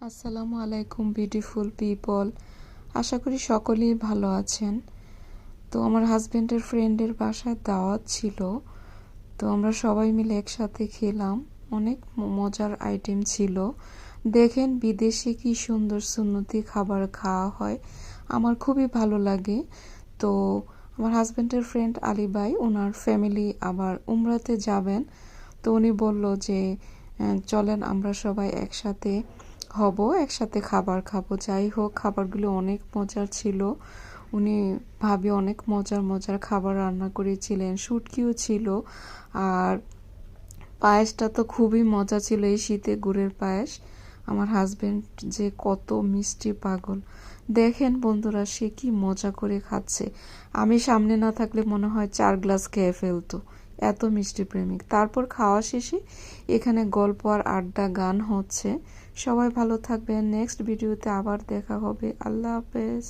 আসসালামু আলাইকুম beautiful people. আশা করি সকলেই ভালো আছেন। তো আমার হাজবেন্ডের ফ্রেন্ডের বাসায় দাওয়াত ছিল, তো আমরা সবাই মিলে একসাথে খেলাম। অনেক মজার আইটেম ছিল। দেখেন বিদেশে কি সুন্দর সুন্নতি খাবার খাওয়া হয়, আমার খুবই ভালো লাগে। তো আমার হাজবেন্ডের ফ্রেন্ড আলী ভাই ওনার ফ্যামিলি আবার উমরাতে যাবেন, তো উনি বলল যে চলেন আমরা সবাই একসাথে হব, একসাথে খাবার খাবো। যাই হোক, খাবারগুলো অনেক মজার ছিল। উনি ভাবি অনেক মজার মজার খাবার রান্না করেছিলেন, শুটকিও ছিল। আর পায়েসটা তো খুবই মজা ছিল, এই শীতে গুড়ের পায়েস। আমার হাজবেন্ড যে কত মিষ্টি পাগল, দেখেন বন্ধুরা সে কি মজা করে খাচ্ছে। আমি সামনে না থাকলে মনে হয় 4 গ্লাস খেয়ে ফেলতো, এত মিষ্টি প্রেমিক। তারপর খাওয়া শেষে এখানে গল্প আর আড্ডা গান হচ্ছে। সবাই ভালো থাকবেন, নেক্সট ভিডিওতে আবার দেখা হবে। আল্লাহ হাফেজ।